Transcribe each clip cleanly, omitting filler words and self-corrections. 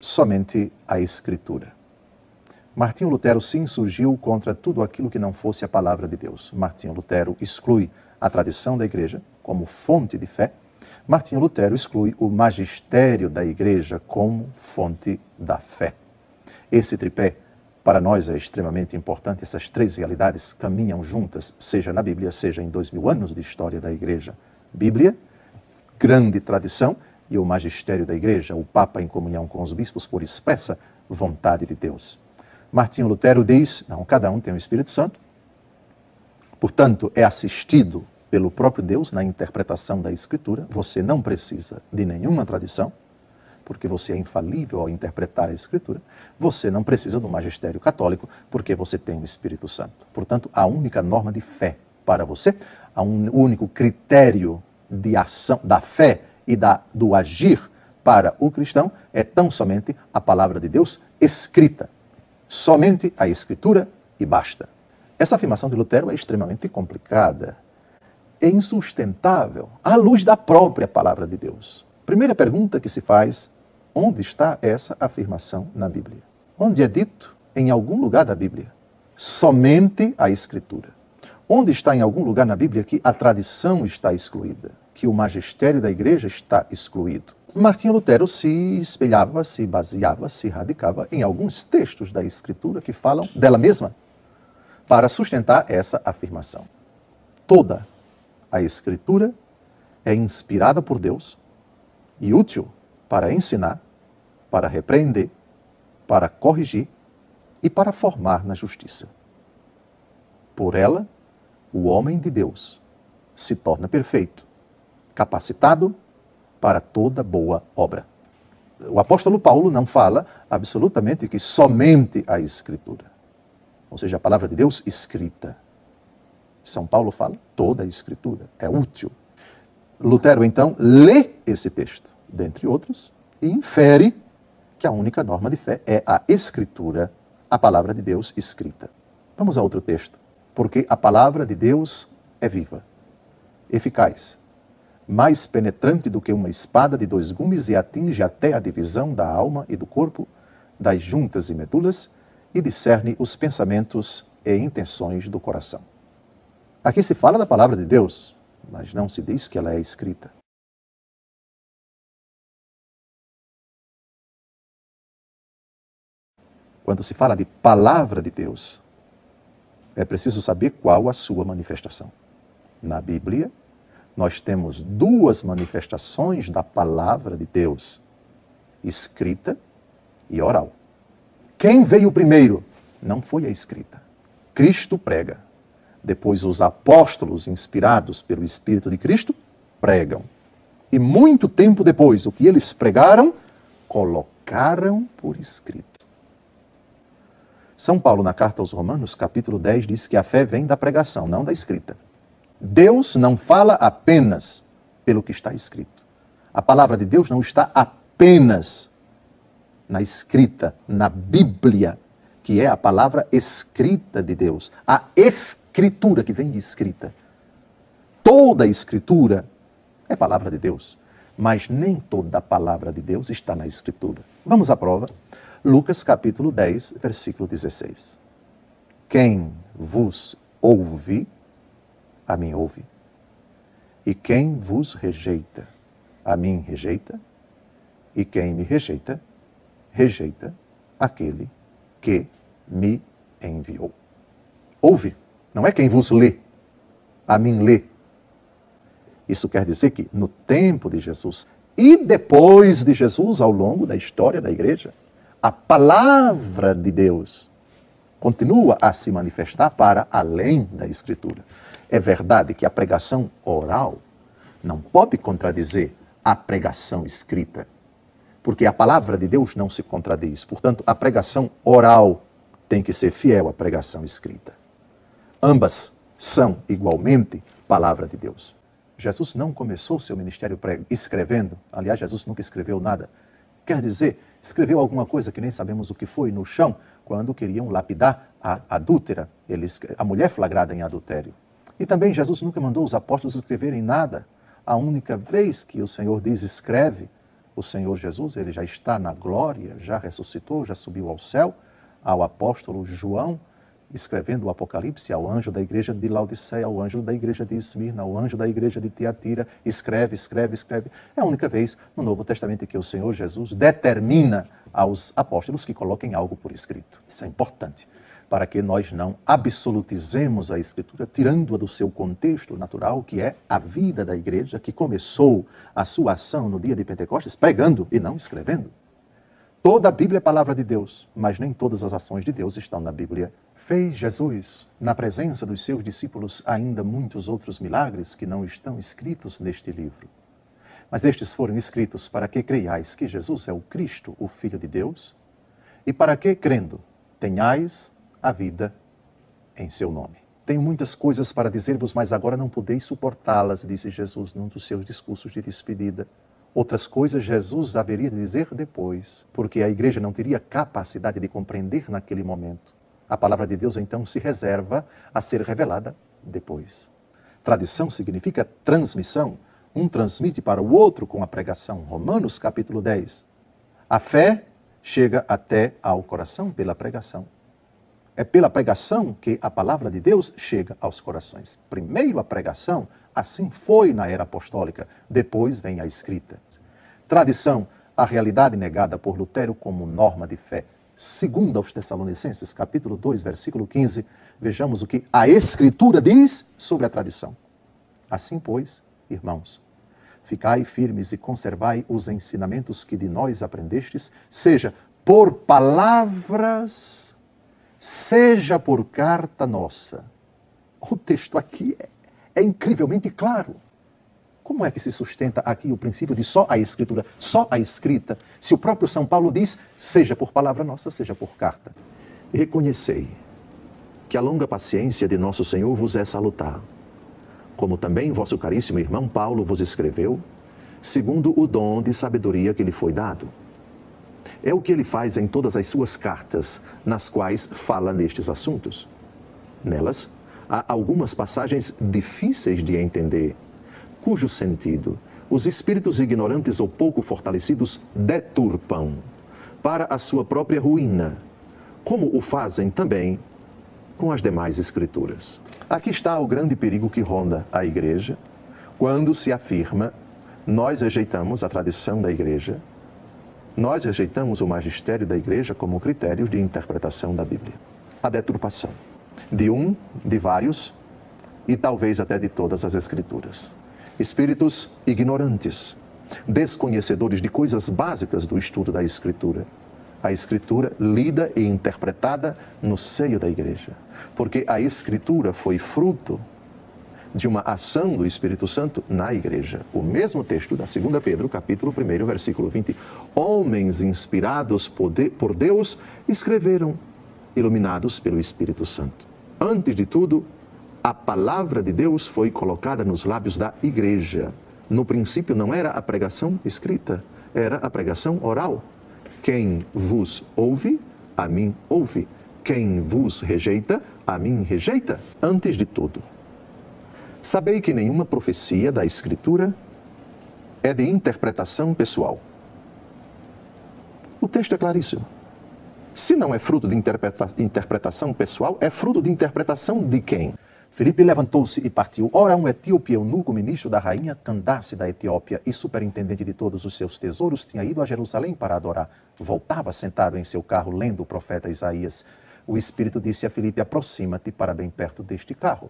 somente a Escritura. Martinho Lutero se insurgiu contra tudo aquilo que não fosse a palavra de Deus. Martinho Lutero exclui a tradição da igreja como fonte de fé. Martinho Lutero exclui o magistério da igreja como fonte da fé. Esse tripé, para nós, é extremamente importante. Essas três realidades caminham juntas, seja na Bíblia, seja em 2000 anos de história da igreja. Bíblia, grande tradição, e o magistério da igreja, o Papa em comunhão com os bispos por expressa vontade de Deus. Martinho Lutero diz, não, cada um tem o Espírito Santo, portanto, é assistido pelo próprio Deus na interpretação da Escritura. Você não precisa de nenhuma tradição, porque você é infalível ao interpretar a Escritura. Você não precisa do magistério católico, porque você tem o Espírito Santo. Portanto, a única norma de fé para você, o único critério de ação da fé e do agir para o cristão é tão somente a palavra de Deus escrita. Somente a Escritura e basta. Essa afirmação de Lutero é extremamente complicada, é insustentável à luz da própria palavra de Deus. Primeira pergunta que se faz: onde está essa afirmação na Bíblia? Onde é dito, em algum lugar da Bíblia, somente a Escritura? Onde está em algum lugar na Bíblia que a tradição está excluída, que o magistério da igreja está excluído? Martinho Lutero se espelhava, se baseava, se radicava em alguns textos da Escritura que falam dela mesma para sustentar essa afirmação. Toda a Escritura é inspirada por Deus e útil para ensinar, para repreender, para corrigir e para formar na justiça. Por ela, o homem de Deus se torna perfeito, capacitado para toda boa obra. O apóstolo Paulo não fala absolutamente que somente a Escritura, ou seja, a palavra de Deus escrita. São Paulo fala toda a Escritura, é útil. Lutero, então, lê esse texto, dentre outros, e infere que a única norma de fé é a Escritura, a palavra de Deus escrita. Vamos a outro texto. Porque a palavra de Deus é viva, eficaz, mais penetrante do que uma espada de 2 gumes e atinge até a divisão da alma e do corpo, das juntas e medulas, e discerne os pensamentos e intenções do coração. Aqui se fala da palavra de Deus, mas não se diz que ela é escrita. Quando se fala de palavra de Deus, é preciso saber qual a sua manifestação. Na Bíblia, nós temos 2 manifestações da palavra de Deus, escrita e oral. Quem veio primeiro? Não foi a escrita. Cristo prega. Depois os apóstolos, inspirados pelo Espírito de Cristo, pregam. E muito tempo depois, o que eles pregaram, colocaram por escrito. São Paulo, na carta aos Romanos, capítulo 10, diz que a fé vem da pregação, não da escrita. Deus não fala apenas pelo que está escrito. A palavra de Deus não está apenas na escrita, na Bíblia, que é a palavra escrita de Deus. A escritura que vem de escrita. Toda a escritura é palavra de Deus, mas nem toda a palavra de Deus está na escritura. Vamos à prova. Lucas capítulo 10, versículo 16. Quem vos ouve, a mim ouve. E quem vos rejeita, a mim rejeita. E quem me rejeita, rejeita aquele que me enviou. Ouve, não é quem vos lê, a mim lê. Isso quer dizer que no tempo de Jesus e depois de Jesus, ao longo da história da igreja, a palavra de Deus continua a se manifestar para além da Escritura. É verdade que a pregação oral não pode contradizer a pregação escrita, porque a palavra de Deus não se contradiz. Portanto, a pregação oral tem que ser fiel à pregação escrita. Ambas são igualmente palavra de Deus. Jesus não começou seu ministério escrevendo. Aliás, Jesus nunca escreveu nada. Quer dizer, escreveu alguma coisa que nem sabemos o que foi no chão, quando queriam lapidar a adúltera, a mulher flagrada em adultério. E também Jesus nunca mandou os apóstolos escreverem nada. A única vez que o Senhor diz escreve, O Senhor Jesus, ele já está na glória, já ressuscitou, já subiu ao céu. Ao apóstolo João, escrevendo o Apocalipse, ao anjo da igreja de Laodiceia, ao anjo da igreja de Esmirna, ao anjo da igreja de Tiatira, escreve. É a única vez no Novo Testamento que o Senhor Jesus determina aos apóstolos que coloquem algo por escrito. Isso é importante, para que nós não absolutizemos a Escritura, tirando-a do seu contexto natural, que é a vida da igreja, que começou a sua ação no dia de Pentecostes pregando e não escrevendo. Toda a Bíblia é palavra de Deus, mas nem todas as ações de Deus estão na Bíblia. Fez Jesus, na presença dos seus discípulos, ainda muitos outros milagres que não estão escritos neste livro. Mas estes foram escritos para que creiais que Jesus é o Cristo, o Filho de Deus, e para que, crendo, tenhais a vida em seu nome. Tenho muitas coisas para dizer-vos, mas agora não podeis suportá-las, disse Jesus num dos seus discursos de despedida. Outras coisas Jesus haveria de dizer depois, porque a igreja não teria capacidade de compreender naquele momento. A palavra de Deus, então, se reserva a ser revelada depois. Tradição significa transmissão. Um transmite para o outro com a pregação. Romanos capítulo 10. A fé chega até ao coração pela pregação. É pela pregação que a palavra de Deus chega aos corações. Primeiro a pregação, assim foi na era apostólica, depois vem a escrita. Tradição, a realidade negada por Lutero como norma de fé. Segundo aos Tessalonicenses, capítulo 2, versículo 15, vejamos o que a Escritura diz sobre a tradição. Assim, pois, irmãos, ficai firmes e conservai os ensinamentos que de nós aprendestes, seja por palavras, seja por carta nossa. O texto aqui é incrivelmente claro. Como é que se sustenta aqui o princípio de só a Escritura, só a escrita, se o próprio São Paulo diz, seja por palavra nossa, seja por carta? Reconhecei que a longa paciência de nosso Senhor vos é salutar, como também vosso caríssimo irmão Paulo vos escreveu, segundo o dom de sabedoria que lhe foi dado. É o que ele faz em todas as suas cartas, nas quais fala nestes assuntos. Nelas, há algumas passagens difíceis de entender, cujo sentido os espíritos ignorantes ou pouco fortalecidos deturpam para a sua própria ruína, como o fazem também com as demais escrituras. Aqui está o grande perigo que ronda a igreja, quando se afirma, nós rejeitamos a tradição da igreja, nós rejeitamos o magistério da igreja como critério de interpretação da Bíblia. A deturpação de um, de vários e talvez até de todas as escrituras. Espíritos ignorantes, desconhecedores de coisas básicas do estudo da Escritura. A Escritura lida e interpretada no seio da igreja. Porque a Escritura foi fruto de uma ação do Espírito Santo na igreja. O mesmo texto da 2 Pedro, capítulo 1, versículo 20. Homens inspirados por Deus escreveram, iluminados pelo Espírito Santo. Antes de tudo, a palavra de Deus foi colocada nos lábios da igreja. No princípio não era a pregação escrita, era a pregação oral. Quem vos ouve, a mim ouve. Quem vos rejeita, a mim rejeita. Antes de tudo, sabei que nenhuma profecia da Escritura é de interpretação pessoal. O texto é claríssimo. Se não é fruto de interpretação pessoal, é fruto de interpretação de quem? Filipe levantou-se e partiu. Ora, um etíope eunuco, ministro da rainha Candace da Etiópia e superintendente de todos os seus tesouros, tinha ido a Jerusalém para adorar. Voltava sentado em seu carro, lendo o profeta Isaías. O Espírito disse a Filipe, aproxima-te para bem perto deste carro.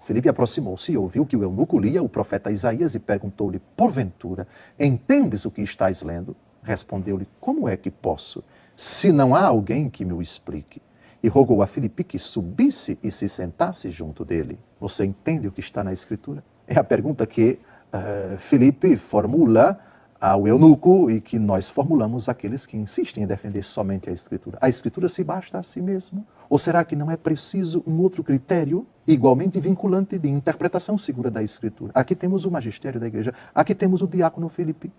Filipe aproximou-se e ouviu que o eunuco lia o profeta Isaías e perguntou-lhe, porventura, entendes o que estás lendo? Respondeu-lhe, como é que posso, se não há alguém que me o explique? E rogou a Filipe que subisse e se sentasse junto dele. Você entende o que está na Escritura? É a pergunta que Filipe formula ao eunuco e que nós formulamos àqueles que insistem em defender somente a Escritura. A Escritura se basta a si mesmo? Ou será que não é preciso um outro critério igualmente vinculante de interpretação segura da Escritura? Aqui temos o magistério da igreja, aqui temos o diácono Filipe.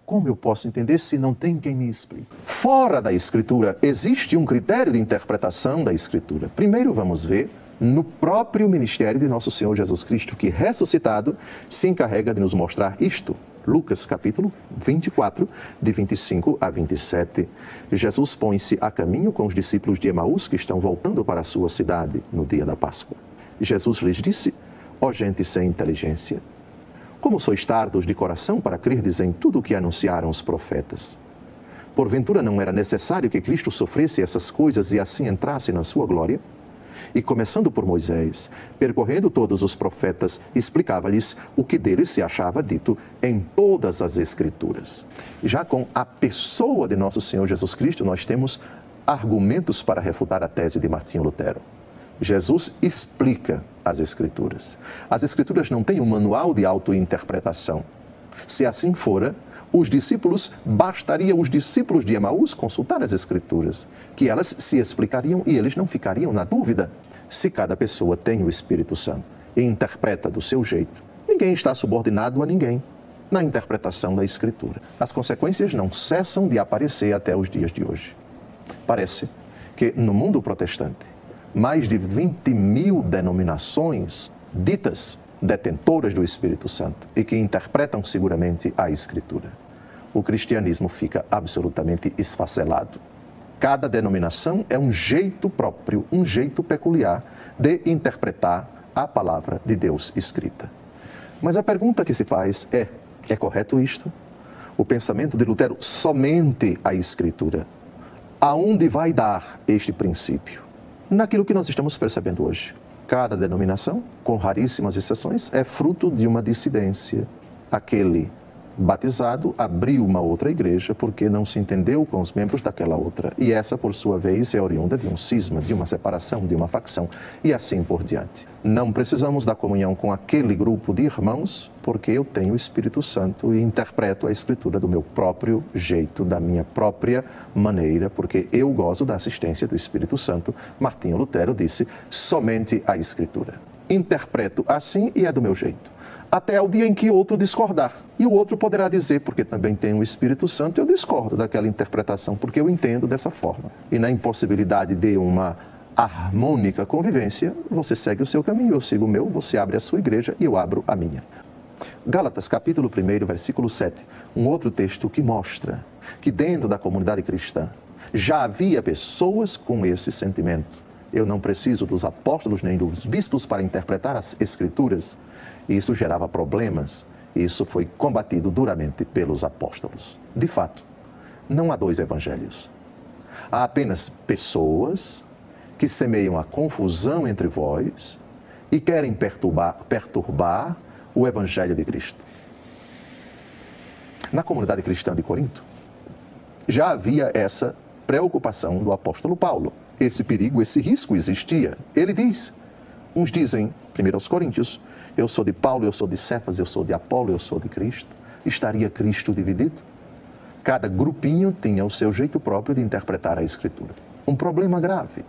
Como eu posso entender se não tem quem me explique? Fora da Escritura, existe um critério de interpretação da Escritura. Primeiro vamos ver no próprio ministério de nosso Senhor Jesus Cristo, que ressuscitado se encarrega de nos mostrar isto. Lucas capítulo 24, de 25 a 27. Jesus põe-se a caminho com os discípulos de Emaús que estão voltando para a sua cidade no dia da Páscoa. Jesus lhes disse: ó gente sem inteligência, como sois tardos de coração para crerdes em tudo o que anunciaram os profetas? Porventura não era necessário que Cristo sofresse essas coisas e assim entrasse na sua glória? E começando por Moisés, percorrendo todos os profetas, explicava-lhes o que deles se achava dito em todas as Escrituras. Já com a pessoa de nosso Senhor Jesus Cristo, nós temos argumentos para refutar a tese de Martinho Lutero. Jesus explica as Escrituras. As Escrituras não têm um manual de autointerpretação. Se assim fora, bastaria os discípulos de Emaús consultar as Escrituras, que elas se explicariam e eles não ficariam na dúvida. Se cada pessoa tem o Espírito Santo e interpreta do seu jeito, ninguém está subordinado a ninguém na interpretação da Escritura. As consequências não cessam de aparecer até os dias de hoje. Parece que no mundo protestante, mais de 20 mil denominações ditas detentoras do Espírito Santo e que interpretam seguramente a Escritura. O cristianismo fica absolutamente esfacelado. Cada denominação é um jeito próprio, um jeito peculiar de interpretar a palavra de Deus escrita. Mas a pergunta que se faz é correto isto? O pensamento de Lutero, somente a Escritura, aonde vai dar este princípio? Naquilo que nós estamos percebendo hoje. Cada denominação, com raríssimas exceções, é fruto de uma dissidência. Aquele batizado abriu uma outra igreja porque não se entendeu com os membros daquela outra. E essa, por sua vez, é oriunda de um cisma, de uma separação, de uma facção e assim por diante. Não precisamos da comunhão com aquele grupo de irmãos porque eu tenho o Espírito Santo e interpreto a Escritura do meu próprio jeito, da minha própria maneira, porque eu gozo da assistência do Espírito Santo. Martinho Lutero disse: somente a Escritura. Interpreto assim e é do meu jeito. Até o dia em que outro discordar. E o outro poderá dizer, porque também tem o Espírito Santo, eu discordo daquela interpretação, porque eu entendo dessa forma. E na impossibilidade de uma harmônica convivência, você segue o seu caminho, eu sigo o meu, você abre a sua igreja e eu abro a minha. Gálatas, capítulo 1, versículo 7, um outro texto que mostra que dentro da comunidade cristã já havia pessoas com esse sentimento. Eu não preciso dos apóstolos nem dos bispos para interpretar as Escrituras. Isso gerava problemas, e isso foi combatido duramente pelos apóstolos. De fato, não há dois evangelhos. Há apenas pessoas que semeiam a confusão entre vós e querem perturbar o evangelho de Cristo. Na comunidade cristã de Corinto, já havia essa preocupação do apóstolo Paulo. Esse perigo, esse risco existia. Ele diz, uns dizem, primeiro aos Coríntios, eu sou de Paulo, eu sou de Cefas, eu sou de Apolo, eu sou de Cristo. Estaria Cristo dividido? Cada grupinho tinha o seu jeito próprio de interpretar a Escritura. Um problema grave.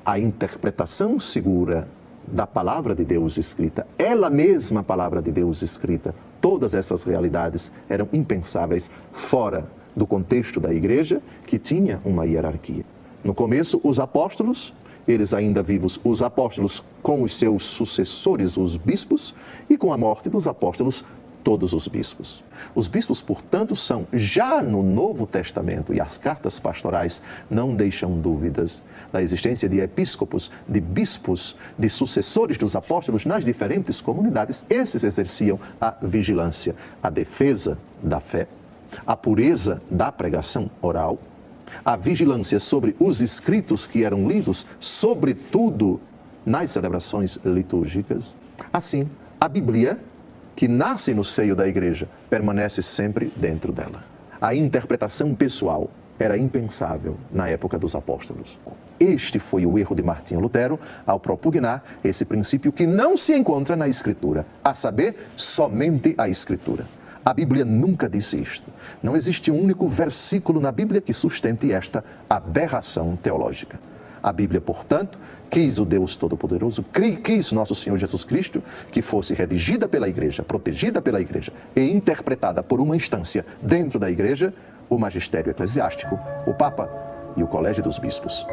A interpretação segura da palavra de Deus escrita, ela mesma a palavra de Deus escrita, todas essas realidades eram impensáveis fora do contexto da igreja, que tinha uma hierarquia. No começo, os apóstolos, eles ainda vivos, os apóstolos com os seus sucessores, os bispos, e com a morte dos apóstolos, todos os bispos. Os bispos, portanto, são já no Novo Testamento, e as cartas pastorais não deixam dúvidas da existência de episcopos, de bispos, de sucessores dos apóstolos nas diferentes comunidades. Esses exerciam a vigilância, a defesa da fé, a pureza da pregação oral, a vigilância sobre os escritos que eram lidos, sobretudo nas celebrações litúrgicas. Assim, a Bíblia, que nasce no seio da igreja, permanece sempre dentro dela. A interpretação pessoal era impensável na época dos apóstolos. Este foi o erro de Martinho Lutero ao propugnar esse princípio que não se encontra na Escritura, a saber, somente a Escritura. A Bíblia nunca disse isto. Não existe um único versículo na Bíblia que sustente esta aberração teológica. A Bíblia, portanto, quis o Deus Todo-Poderoso, quis nosso Senhor Jesus Cristo, que fosse redigida pela igreja, protegida pela igreja e interpretada por uma instância dentro da igreja, o magistério eclesiástico, o Papa e o Colégio dos Bispos.